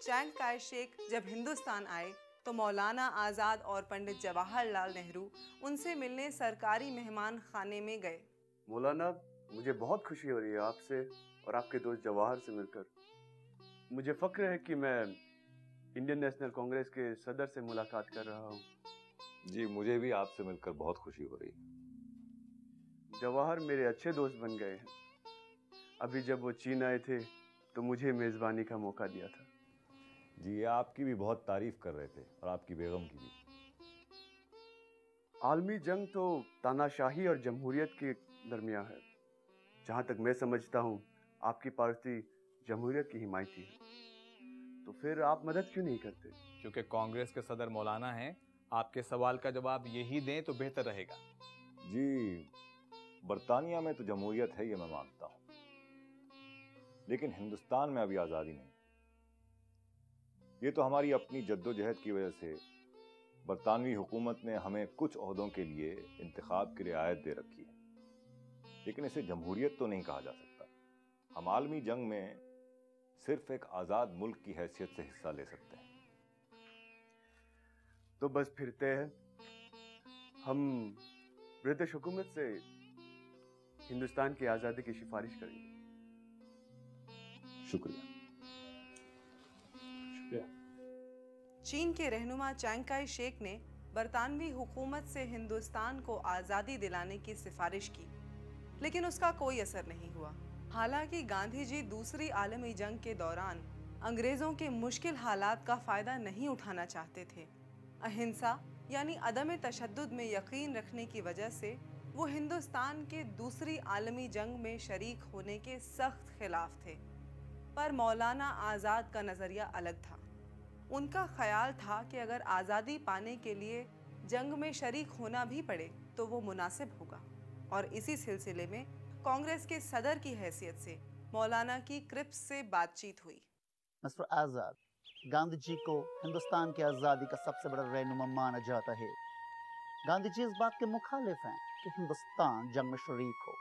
चिंग काय शेक जब हिंदुस्तान आए तो मौलाना आज़ाद और पंडित जवाहरलाल नेहरू उनसे मिलने सरकारी मेहमान खाने में गए। मौलाना, मुझे बहुत खुशी हो रही है आपसे और आपके दोस्त जवाहर से मिलकर। मुझे फक्र है कि मैं इंडियन नेशनल कांग्रेस के सदर से मुलाकात कर रहा हूँ। जी, मुझे भी आपसे मिलकर बहुत खुशी हो रही है। जवाहर मेरे अच्छे दोस्त बन गए हैं। अभी जब वो चीन आए थे तो मुझे मेजबानी का मौका दिया था। जी, आपकी भी बहुत तारीफ कर रहे थे और आपकी बेगम की भी। आलमी जंग तो तानाशाही और जमहूरियत के दरमियान है। जहां तक मैं समझता हूं, आपकी पार्टी जमहूरियत की हिमायती है। तो फिर आप मदद क्यों नहीं करते? क्योंकि कांग्रेस के सदर मौलाना हैं। आपके सवाल का जवाब यही दें तो बेहतर रहेगा। जी, बरतानिया में तो जमहूरियत है, ये मैं मानता हूं, लेकिन हिंदुस्तान में अभी आजादी नहीं। ये तो हमारी अपनी जद्दोजहद की वजह से बरतानवी हुकूमत ने हमें कुछ ओहदों के लिए इंतखाब की रियायत दे रखी है, लेकिन इसे जमहूरियत तो नहीं कहा जा सकता। हम आलमी जंग में सिर्फ एक आजाद मुल्क की हैसियत से हिस्सा ले सकते हैं। तो बस फिरते हैं, हम ब्रिटिश हुकूमत से हिंदुस्तान की आजादी की सिफारिश करेंगे। शुक्रिया। चीन के रहनुमा चिंग काय शेक ने बरतानवी हुकूमत से हिंदुस्तान को आज़ादी दिलाने की सिफारिश की, लेकिन उसका कोई असर नहीं हुआ। हालांकि गांधी जी दूसरी आलमी जंग के दौरान अंग्रेज़ों के मुश्किल हालात का फ़ायदा नहीं उठाना चाहते थे। अहिंसा यानी अदम तशद्दुद में यकीन रखने की वजह से वो हिंदुस्तान के दूसरी आलमी जंग में शरीक होने के सख्त खिलाफ थे। पर मौलाना आज़ाद का नज़रिया अलग था। उनका ख्याल था कि अगर आज़ादी पाने के लिए जंग में शरीक होना भी पड़े तो वो मुनासिब होगा, और इसी सिलसिले में कांग्रेस के सदर की हैसियत से मौलाना की क्रिप्स से बातचीत हुई। मिस्टर आज़ाद, गांधी जी को हिंदुस्तान की आज़ादी का सबसे बड़ा रहनुमा माना जाता है। गांधी जी इस बात के मुखालिफ हैं कि हिंदुस्तान जंग में शरीक हो।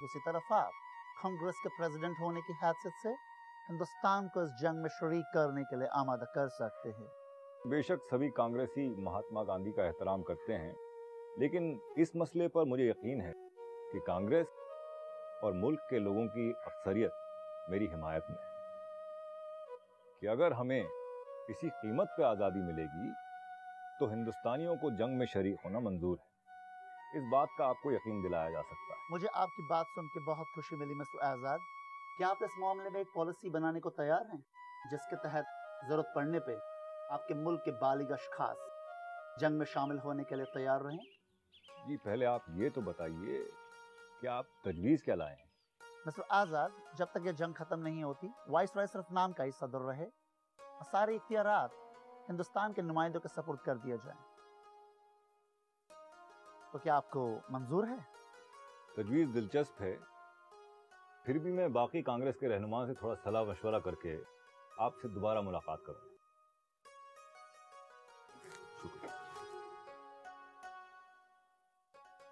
दूसरी तरफ आप कांग्रेस के प्रेसिडेंट होने की हैसियत से हिंदुस्तान को इस जंग में शरीक करने के लिए आमादा कर सकते हैं। बेशक सभी कांग्रेसी महात्मा गांधी का एहतराम करते हैं, लेकिन इस मसले पर मुझे यकीन है कि कांग्रेस और मुल्क के लोगों की अक्सरियत मेरी हिमायत में है कि अगर हमें किसी कीमत पे आज़ादी मिलेगी तो हिंदुस्तानियों को जंग में शरीक होना मंजूर है। इस बात का आपको यकीन दिलाया जा सकता है। मुझे आपकी बात सुन के बहुत खुशी मिली मिस्टर आज़ाद। क्या आप इस मामले में एक पॉलिसी बनाने को तैयार हैं जिसके तहत ज़रूरत पड़ने पे आपके मुल्क के बालिग अशखास जंग में शामिल होने के लिए तैयार रहें? जी, पहले आप ये तो बताइए कि आप तजवीज़ क्या लाए हैं? मिस्टर आज़ाद, जब तक ये जंग खत्म नहीं होती, वाइसरॉय सिर्फ नाम का ही सदर रहे और सारे इख्तियारात हिंदुस्तान के नुमाइंदों के सपुर्द कर दिया जाए। तो क्या आपको मंजूर है? तजवीज़ दिलचस्प है, फिर भी मैं बाकी कांग्रेस के रहनुमाओं से थोड़ा सलाह मशवरा करके आपसे दोबारा मुलाकात करूंगा। शुक्रिया।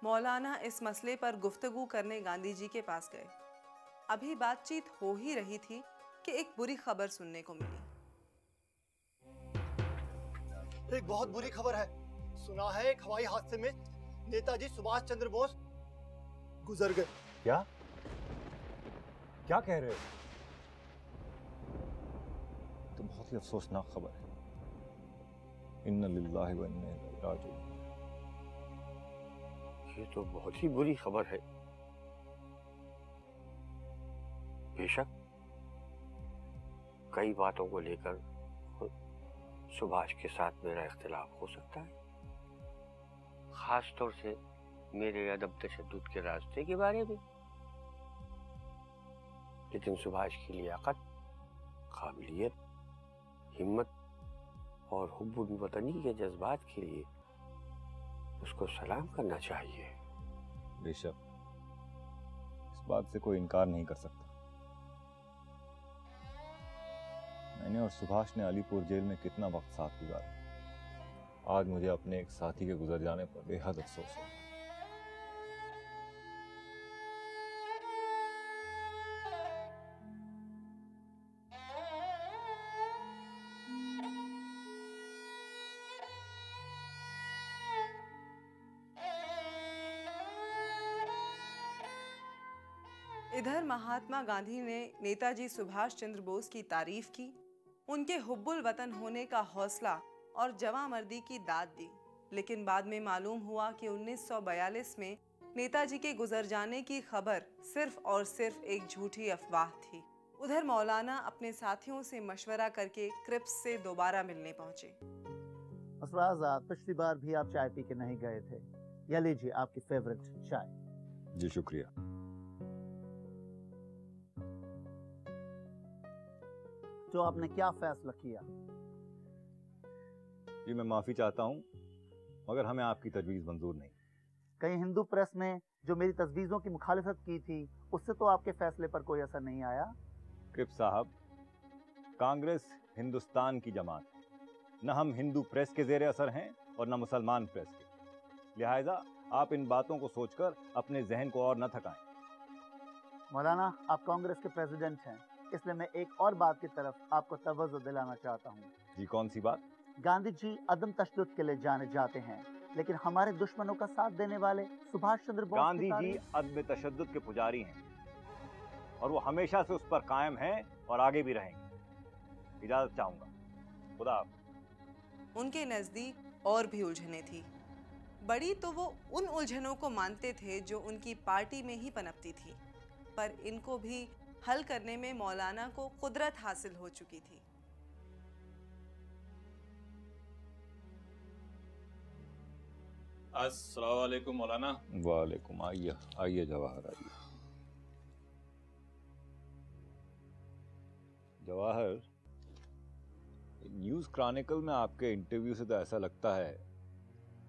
मौलाना इस मसले पर गुफ्तगू करने गांधी जी के पास गए। अभी बातचीत हो ही रही थी कि एक बुरी खबर सुनने को मिली। एक बहुत बुरी खबर है। सुना है एक हवाई हादसे में नेताजी सुभाष चंद्र बोस गुजर गए। क्या क्या कह रहे हो? तो बहुत ही अफसोसनाक खबर है। इन्ना लिल्लाहि व इन्ना इलैहि राजिऊन। ये तो बहुत ही बुरी खबर है। बेशक कई बातों को लेकर सुभाष के साथ मेरा इख्तिलाफ हो सकता है, खास तौर से मेरे अदब तशद्दुद के रास्ते के बारे में, लेकिन सुभाष की लियाकत, काबिलियत, हिम्मत और हुब्बुल वतनी के जज्बात के लिए उसको सलाम करना चाहिए। बेशक इस बात से कोई इनकार नहीं कर सकता। मैंने और सुभाष ने अलीपुर जेल में कितना वक्त साथ गुजारा। आज मुझे अपने एक साथी के गुजर जाने पर बेहद अफसोस है। इधर महात्मा गांधी ने नेताजी सुभाष चंद्र बोस की तारीफ की, उनके हुब्बुल वतन होने का हौसला और जवांमर्दी की दाद दी। लेकिन बाद में मालूम हुआ कि 1942 में नेताजी के गुजर जाने की खबर सिर्फ और सिर्फ एक झूठी अफवाह थी। उधर मौलाना अपने साथियों से मशवरा करके क्रिप्स से दोबारा मिलने पहुंचे। मसरूर आजाद, पिछली बार भी आप चाय पी के नहीं गए थे, या लीजिए आपकी फेवरेट चाय। जी शुक्रिया। तो आपने क्या फैसला किया? जी मैं माफी चाहता हूँ, मगर हमें आपकी तजवीज़ मंजूर नहीं। कहीं हिंदू प्रेस में जो मेरी तजवीज़ों की मुखालिफत की थी, उससे तो आपके फैसले पर कोई असर नहीं आया? क्रिप्स साहब, कांग्रेस हिंदुस्तान की जमात है, न हम हिंदू प्रेस के जेर असर हैं और न मुसलमान प्रेस के। लिहाजा आप इन बातों को सोचकर अपने जहन को और न थकाएं। मौलाना, आप कांग्रेस के प्रेसिडेंट हैं, इसलिए मैं एक और बात की तरफ आपको तवज्जो दिलाना चाहता हूँ। जी कौन सी बात? गांधी जी अदम तशद्दुद के लिए जाने जाते हैं, लेकिन हमारे दुश्मनों का साथ देने वाले सुभाष चंद्र बोस गांधी जी अदम तशद्दुद के पुजारी हैं और वो हमेशा से उस पर कायम हैं और आगे भी रहेंगे। इजाजत चाहूंगा, खुदा हाफ़िज़। उनके नजदीक और भी उलझने थी। बड़ी तो वो उन उलझनों को मानते थे जो उनकी पार्टी में ही पनपती थी, पर इनको भी हल करने में मौलाना को कुदरत हासिल हो चुकी थी। अस्सलाम वालेकुम मौलाना। वालेकुम। आइए आइए जवाहर, आइए। जवाहर, न्यूज़ क्रॉनिकल में आपके इंटरव्यू से तो ऐसा लगता है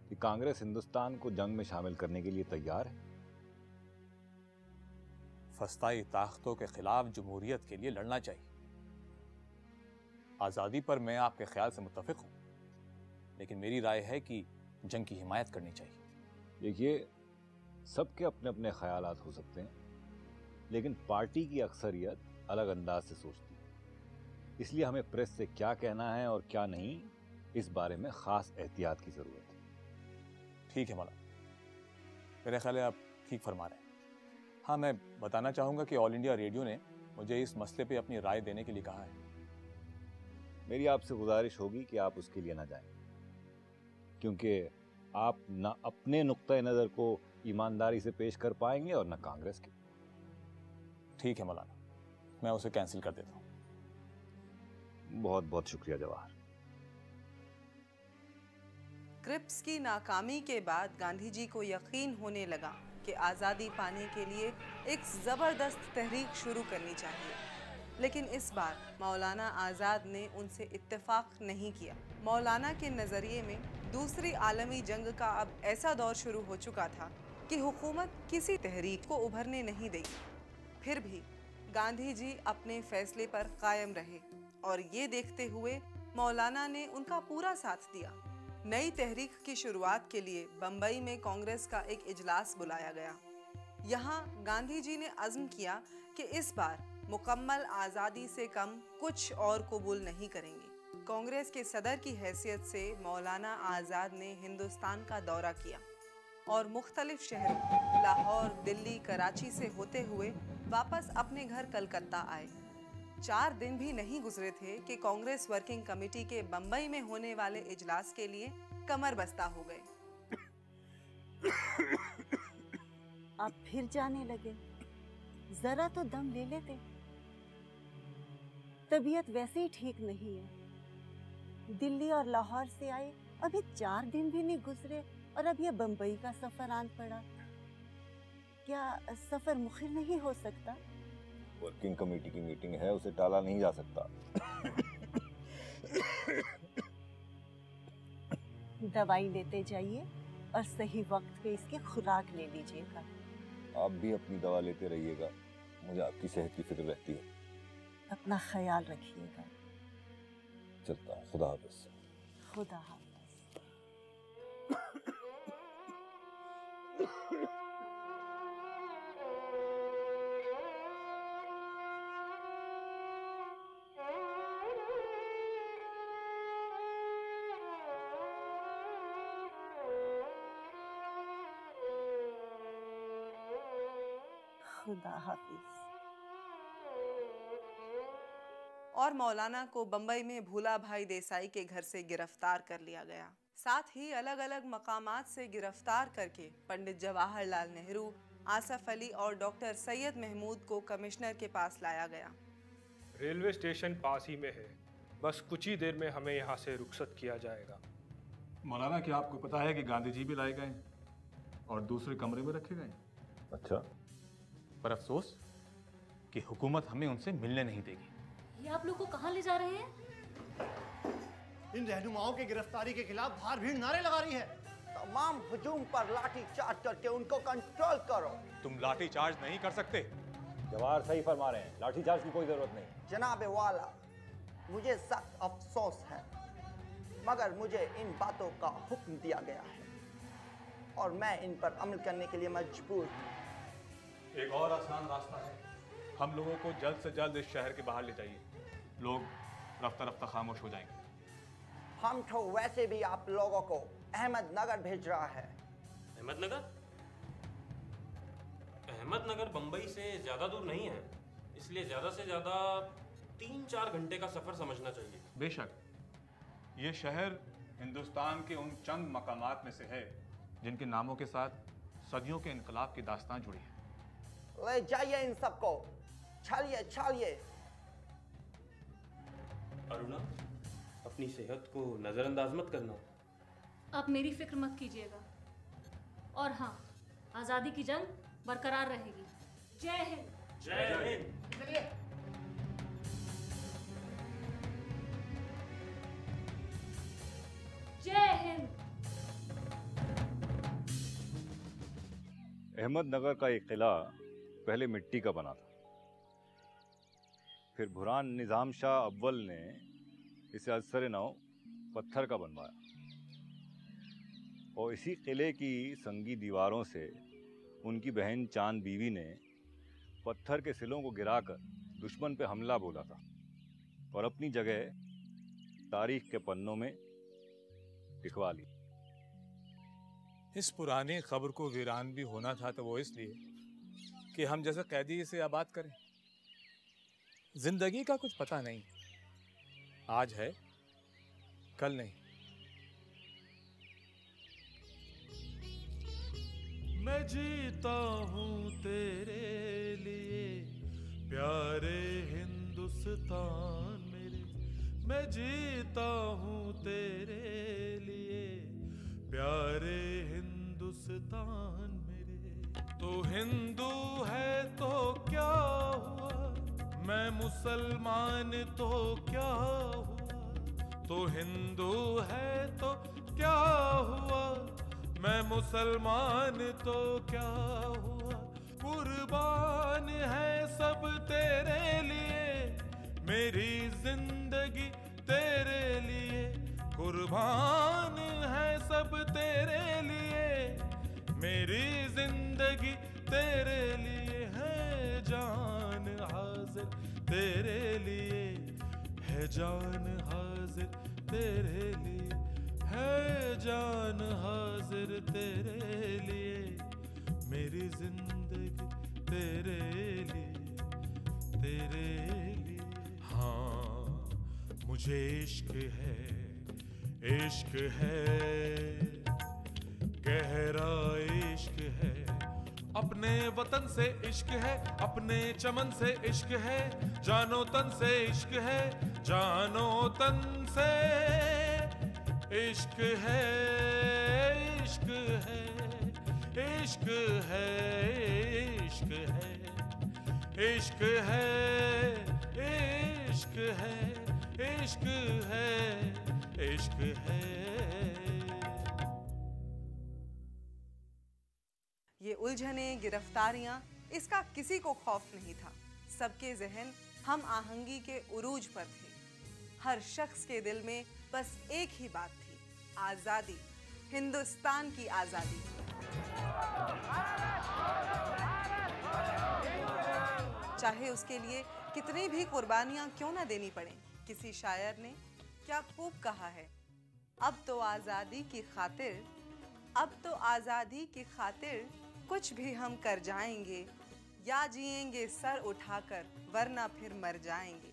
कि कांग्रेस हिंदुस्तान को जंग में शामिल करने के लिए तैयार है। फस्ताई ताकतों के खिलाफ जमहूरियत के लिए लड़ना चाहिए। आज़ादी पर मैं आपके ख्याल से मुत्तफिक हूं, लेकिन मेरी राय है कि जंग की हिमायत करनी चाहिए। देखिए, सबके अपने अपने ख्यालात हो सकते हैं, लेकिन पार्टी की अक्सरियत अलग अंदाज से सोचती है। इसलिए हमें प्रेस से क्या कहना है और क्या नहीं, इस बारे में खास एहतियात की जरूरत है। ठीक है मौलाना, मेरे ख्याल है आप ठीक फरमा रहे हैं। हाँ, मैं बताना चाहूँगा कि ऑल इंडिया रेडियो ने मुझे इस मसले पे अपनी राय देने के लिए कहा है। मेरी आपसे गुजारिश होगी कि आप उसके लिए ना जाएं, क्योंकि आप न अपने नुक्ता नज़र को ईमानदारी से पेश कर पाएंगे और न कांग्रेस के। ठीक है मौलाना, मैं उसे कैंसिल कर देता हूँ। बहुत बहुत शुक्रिया जवाहर। क्रिप्स की नाकामी के बाद गांधी जी को यकीन होने लगा कि आज़ादी पाने के लिए एक ज़बरदस्त तहरीक शुरू करनी चाहिए। लेकिन इस बार मौलाना आज़ाद ने उनसे इत्तेफाक नहीं किया। मौलाना के नज़रिए में दूसरी आलमी जंग का अब ऐसा दौर शुरू हो चुका था कि हुकूमत किसी तहरीक को उभरने नहीं देगी। फिर भी गांधी जी अपने फैसले पर कायम रहे और ये देखते हुए मौलाना ने उनका पूरा साथ दिया। नई तहरीक की शुरुआत के लिए बम्बई में कांग्रेस का एक इजलास बुलाया गया। यहाँ गांधी जी ने अज़्म किया कि इस बार मुकम्मल आज़ादी से कम कुछ और कबूल नहीं करेंगे। कांग्रेस के सदर की हैसियत से मौलाना आज़ाद ने हिंदुस्तान का दौरा किया और मुख्तलिफ शहरों लाहौर, दिल्ली, कराची से होते हुए वापस अपने घर कलकत्ता आए। 4 दिन भी नहीं गुजरे थे कि कांग्रेस वर्किंग कमेटी के बम्बई में होने वाले इजलास के लिए कमर बस्ता हो गए। आप फिर जाने लगे, जरा तो दम ले लेते। तबीयत वैसे ही ठीक नहीं है। दिल्ली और लाहौर से आए अभी 4 दिन भी नहीं गुजरे और अब ये बम्बई का सफर आन पड़ा। क्या सफर मुखिर नहीं हो सकता? वर्किंग कमेटी की मीटिंग है, उसे टाला नहीं जा सकता। दवाई लेते जाइए और सही वक्त पे इसकी खुराक ले लीजिएगा। आप भी अपनी दवा लेते रहिएगा, मुझे आपकी सेहत की फिक्र रहती है। अपना ख्याल रखिएगा। चलता हूँ, खुदा हाफिज़। खुदा हाफिज़। खुदा हाफिज। और मौलाना को बंबई में भूला भाई देसाई के घर से गिरफ्तार कर लिया गया। साथ ही अलग अलग मकामात से गिरफ्तार करके पंडित जवाहरलाल नेहरू, आसफ अली और डॉक्टर सैयद महमूद को कमिश्नर के पास लाया गया। रेलवे स्टेशन पास ही में है, बस कुछ ही देर में हमें यहाँ से रुखसत किया जाएगा। मौलाना, क्या आपको पता है कि गांधी जी भी लाए गए और दूसरे कमरे में रखे गए? अच्छा, पर अफसोस कि हुकूमत हमें उनसे मिलने नहीं देगी। ये आप लोग को कहाँ ले जा रहे हैं? इन रहनुमाओं की गिरफ्तारी के खिलाफ बाहर भीड़ नारे लगा रही है। तमाम हुजूम पर लाठी चार्ज करके उनको कंट्रोल करो। तुम लाठी चार्ज नहीं कर सकते। जवाहर सही फरमा रहे हैं, लाठीचार्ज की कोई जरूरत नहीं। जनाब वाला, मुझे सख्त अफसोस है, मगर मुझे इन बातों का हुक्म दिया गया है और मैं इन पर अमल करने के लिए मजबूर हूँ। एक और आसान रास्ता है, हम लोगों को जल्द से जल्द इस शहर के बाहर ले जाइए। लोग रफ्ता रफ्ता खामोश हो जाएंगे। हम तो वैसे भी आप लोगों को अहमदनगर भेज रहा है। अहमदनगर? अहमदनगर बंबई से ज्यादा दूर नहीं है, इसलिए ज्यादा से ज्यादा 3-4 घंटे का सफर समझना चाहिए। बेशक, ये शहर हिंदुस्तान के उन चंद मकामात में से है जिनके नामों के साथ सदियों के इनकलाब की दास्तान जुड़ी है। ले जाइए इन सबको, चलिए चलिए। अरुणा, अपनी सेहत को नजरअंदाज मत करना। आप मेरी फिक्र मत कीजिएगा। और हाँ, आज़ादी की जंग बरकरार रहेगी। जय हिंद। जय हिंद। चलिए। जय हिंद। अहमदनगर का एक किला पहले मिट्टी का बना था, फिर बुरहान निज़ाम शाह अव्वल ने इसे असर नौ पत्थर का बनवाया और इसी किले की संगी दीवारों से उनकी बहन चांद बीवी ने पत्थर के सिलों को गिराकर दुश्मन पे हमला बोला था और अपनी जगह तारीख के पन्नों में लिखवा ली। इस पुरानी खबर को वीरान भी होना था तो वो इसलिए कि हम जैसे कैदी इसे आबाद करें। जिंदगी का कुछ पता नहीं, आज है कल नहीं। मैं जीता हूँ तेरे लिए प्यारे हिंदुस्तान मेरे, मैं जीता हूँ तेरे लिए प्यारे हिंदुस्तान मेरे। तो हिंदू है तो क्या हुआ, मैं मुसलमान तो क्या हुआ, तो हिंदू है तो क्या हुआ, मैं मुसलमान तो क्या हुआ। कुर्बान है सब तेरे लिए, मेरी जिंदगी तेरे लिए, कुर्बान है सब तेरे लिए, मेरी जिंदगी तेरे लिए है। जान हाजिर तेरे लिए है, जान हाजिर तेरे लिए है, जान हाजिर तेरे लिए, मेरी जिंदगी तेरे लिए, तेरे लिए। हाँ, मुझे इश्क है, इश्क है, गहरा इश्क है, अपने वतन से इश्क है, अपने चमन से इश्क है, जानो तन से इश्क है, जानो तन से इश्क है, इश्क है, इश्क है, इश्क है, इश्क है, इश्क है, इश्क है, इश्क है। ये उलझने, गिरफ्तारियां, इसका किसी को खौफ नहीं था। सबके जहन हम आहंगी के उरूज पर थे। हर शख्स के दिल में बस एक ही बात थी, आजादी, हिंदुस्तान की आजादी। चाहे उसके लिए कितनी भी कुर्बानियां क्यों ना देनी पड़े। किसी शायर ने क्या खूब कहा है, अब तो आजादी की खातिर, अब तो आजादी की खातिर कुछ भी हम कर जाएंगे, या जिएंगे सर उठाकर वरना फिर मर जाएंगे।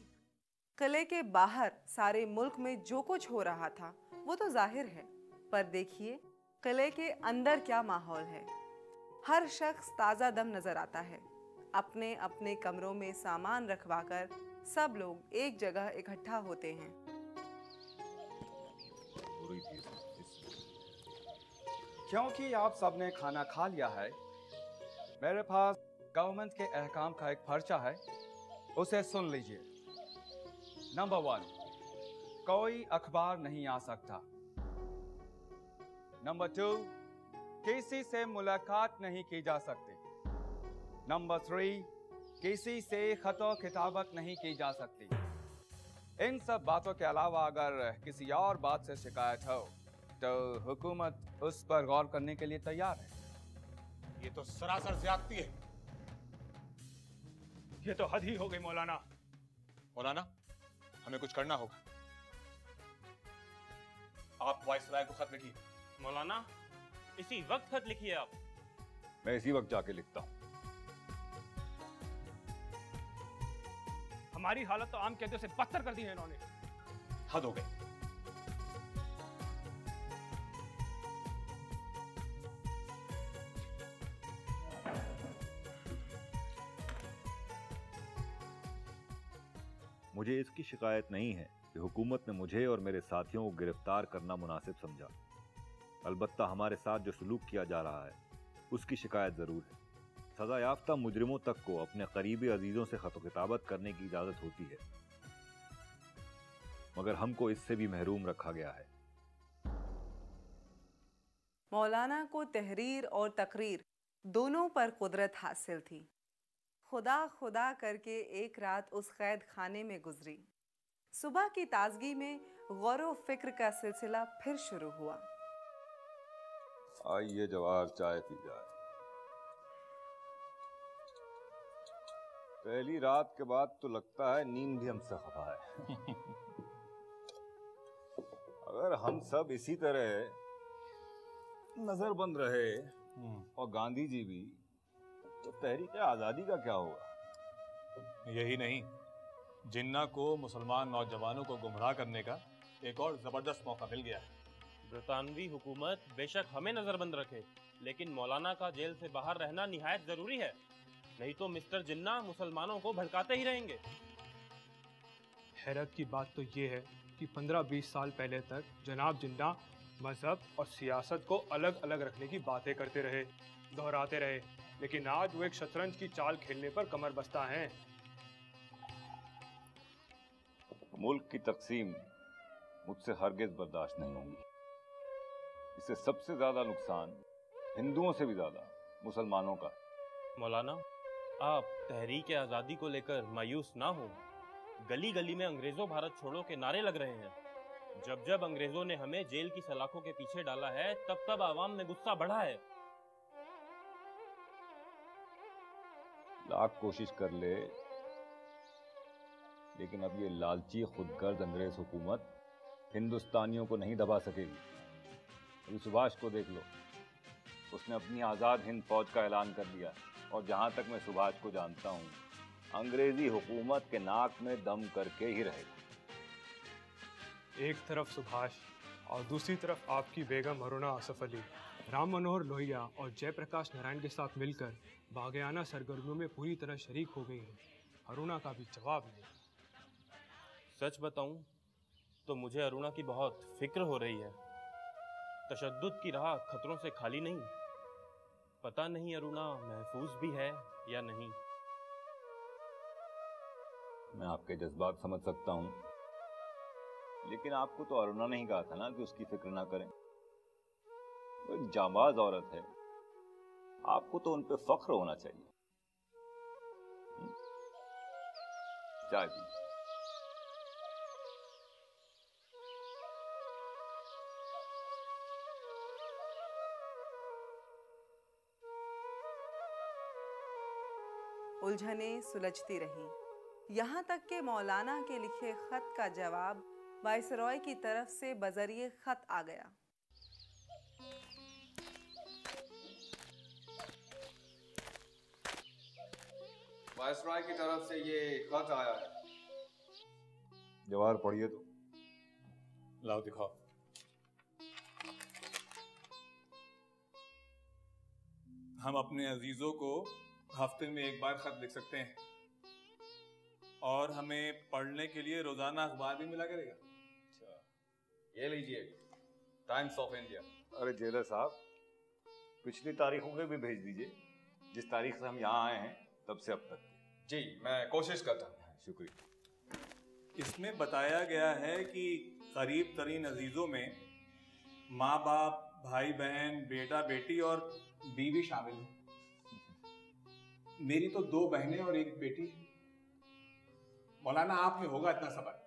किले के बाहर सारे मुल्क में जो कुछ हो रहा था वो तो जाहिर है, पर देखिए किले के अंदर क्या माहौल है। हर शख्स ताज़ा दम नजर आता है। अपने अपने कमरों में सामान रखवाकर सब लोग एक जगह इकट्ठा होते हैं। क्योंकि आप सबने खाना खा लिया है, मेरे पास गवर्नमेंट के अहकाम का एक पर्चा है, उसे सुन लीजिए। नंबर 1, कोई अखबार नहीं आ सकता। नंबर 2, किसी से मुलाकात नहीं की जा सकती। नंबर 3, किसी से खतो किताबत नहीं की जा सकती। इन सब बातों के अलावा अगर किसी और बात से शिकायत हो तो हुकूमत उस पर गौर करने के लिए तैयार है। ये तो सरासर ज्यादती है। ये तो हद ही हो गई मौलाना। मौलाना, हमें कुछ करना होगा। आप वाइसराय को खत लिखिए। मौलाना, इसी वक्त खत लिखिए आप। मैं इसी वक्त जाके लिखता हूँ। हमारी हालत तो आम कैदियों से बदतर कर दी है इन्होंने। हद हो गई। मुझे इसकी शिकायत नहीं है कि हुकूमत ने मुझे और मेरे साथियों को गिरफ्तार करना मुनासिब समझा। अलबत्ता हमारे साथ जो सलूक किया जा रहा है उसकी शिकायत जरूर है। सजा याफ्ता मुजरिमों तक को अपने करीबी अजीजों से खतो किताबत करने की इजाजत होती है, मगर हमको इससे भी महरूम रखा गया है। मौलाना को तहरीर और तकरीर दोनों पर कुदरत हासिल थी। खुदा खुदा करके एक रात उस कैद खाने में गुजरी। सुबह की ताजगी में गौर फिक्र का सिलसिला फिर शुरू हुआ। आइए जवाहर, चाय पी जाए। पहली रात के बाद तो लगता है नींद भी हमसे खफा है। अगर हम सब इसी तरह नजरबंद रहे और गांधी जी भी, तो तहरीक आजादी का क्या होगा? यही नहीं, जिन्ना को मुसलमान नौजवानों को गुमराह करने का एक और जबरदस्त मौका मिल गया है। बरतानवी हुकूमत बेशक हमें नजरबंद रखे, लेकिन मौलाना का जेल से बाहर रहना निहायत जरूरी है, नहीं तो मिस्टर जिन्ना मुसलमानों को भड़काते ही रहेंगे। हैरत की बात तो ये है कि 15-20 साल पहले तक जनाब जिन्ना मजहब और सियासत को अलग अलग रखने की बातें करते रहे, दोहराते रहे, लेकिन आज वो एक शतरंज की चाल खेलने पर कमर बस्ता हैं। मुल्क की तकसीम मुझसे हरगिज बर्दाश्त नहीं होगी। इससे सबसे ज्यादा नुकसान हिंदुओं से भी ज्यादा मुसलमानों का। मौलाना, आप तहरीक आज़ादी को लेकर मायूस ना हो। गली गली में अंग्रेजों भारत छोड़ो के नारे लग रहे हैं। जब जब अंग्रेजों ने हमें जेल की सलाखों के पीछे डाला है, तब तब आवाम में गुस्सा बढ़ा है। लाख कोशिश कर ले, लेकिन अब ये लालची खुदगर्ज अंग्रेज हुकूमत हिंदुस्तानियों को नहीं दबा सकेगी। अभी सुभाष को देख लो, उसने अपनी आज़ाद हिंद फौज का ऐलान कर दिया, और जहां तक मैं सुभाष को जानता हूं, अंग्रेजी हुकूमत के नाक में दम करके ही रहेगा। एक तरफ सुभाष और दूसरी तरफ आपकी बेगम अरुणा आसफ अली, राम मनोहर लोहिया और जयप्रकाश नारायण के साथ मिलकर बागियाना सरगर्मियों में पूरी तरह शरीक हो गई हैं। अरुणा का भी जवाब नहीं। सच बताऊं तो मुझे अरुणा की बहुत फिक्र हो रही है। तशद्दुद की राह खतरों से खाली नहीं। पता नहीं अरुणा महफूज भी है या नहीं। मैं आपके जज्बात समझ सकता हूं, लेकिन आपको तो अरुणा ने ही कहा था ना कि उसकी फिक्र ना करें। वो एक जांबाज औरत है, आपको तो उन पे फख्र होना चाहिए। चाय पी। उलझनें सुलझती रहीं, यहाँ तक कि मौलाना के लिखे खत का जवाब वायसरॉय की तरफ से बजरिए खत आ गया। वायसराय की तरफ से ये खत आया है। जवाहर पढ़िए तो। लाओ दिखाओ। हम अपने अजीजों को हफ्ते में एक बार खत लिख सकते हैं और हमें पढ़ने के लिए रोजाना अखबार भी मिला करेगा। अच्छा, ये लीजिए, टाइम्स ऑफ इंडिया। अरे जेलर साहब, पिछली तारीखों के भी भेज दीजिए, जिस तारीख से हम यहाँ आए हैं तब से अब तक। जी, मैं कोशिश करता हूँ। शुक्रिया। इसमें बताया गया है कि करीब तरीन अजीजों में माँ बाप, भाई बहन, बेटा बेटी और बीवी शामिल है। मेरी तो 2 बहनें और 1 बेटी है। मौलाना आप में होगा इतना सबर,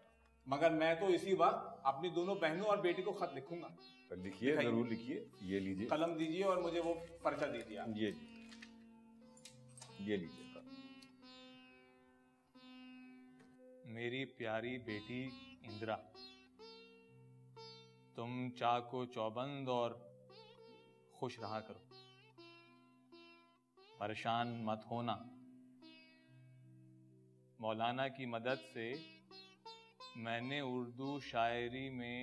मगर मैं तो इसी वक्त अपनी दोनों बहनों और बेटी को खत लिखूंगा। लिखिए, जरूर लिखिए। ये लीजिए कलम दीजिए और मुझे वो पर्चा दीजिए आप। ये लीजिए। मेरी प्यारी बेटी इंदिरा, तुम चाको चौबंद और खुश रहा करो, परेशान मत होना। मौलाना की मदद से मैंने उर्दू शायरी में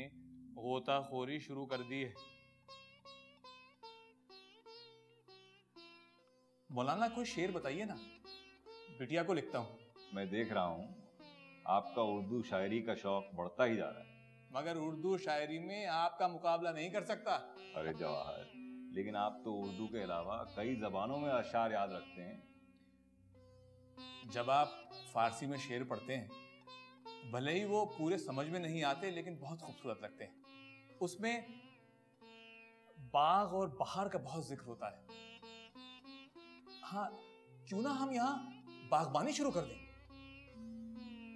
गोताखोरी शुरू कर दी है। मौलाना कोई शेर बताइए ना, बिटिया को लिखता हूँ। मैं देख रहा हूँ आपका उर्दू शायरी का शौक बढ़ता ही जा रहा है। मगर उर्दू शायरी में आपका मुकाबला नहीं कर सकता। अरे जवाहर, लेकिन आप तो उर्दू के अलावा कई जबानों में अशार याद रखते हैं। जब आप फारसी में शेर पढ़ते हैं, भले ही वो पूरे समझ में नहीं आते लेकिन बहुत खूबसूरत लगते हैं। उसमें बाग और बहार का बहुत जिक्र होता है। हाँ, क्यों ना हम यहाँ बागबानी शुरू कर दें?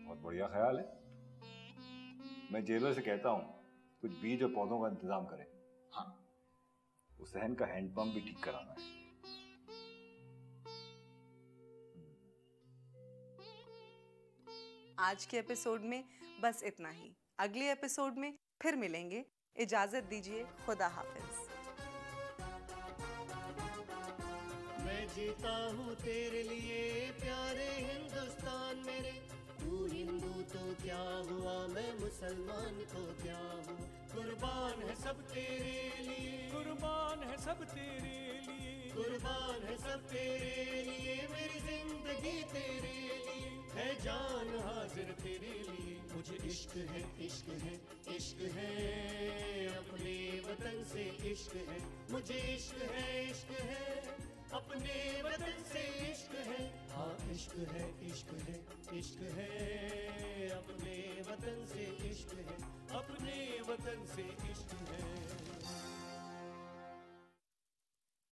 बहुत बढ़िया ख्याल है। मैं जेलर से कहता हूँ कुछ बीज और पौधों का इंतजाम करें। हाँ, उस सहन का हैंडपंप भी ठीक कराना है। आज के एपिसोड में बस इतना ही। अगले एपिसोड में फिर मिलेंगे। इजाजत दीजिए, खुदा हाफिज। मैं जीता हूँ तेरे लिए प्यारे हिंदुस्तान मेरे। तू हिंदू तो क्या हुआ, मैं मुसलमान तो क्या हूँ। कुर्बान है सब तेरे लिए, कुर्बान है सब तेरे लिए, कुर्बान है सब तेरे लिए। मेरी जिंदगी तेरे लिए है, जान हाजिर तेरे लिए। मुझे इश्क है, इश्क है, इश्क है, अपने वतन से इश्क है। मुझे इश्क है, इश्क है, अपने वतन से इश्क है। हाँ, इश्क है, इश्क है, इश्क है, अपने वतन से इश्क है, अपने वतन से इश्क है।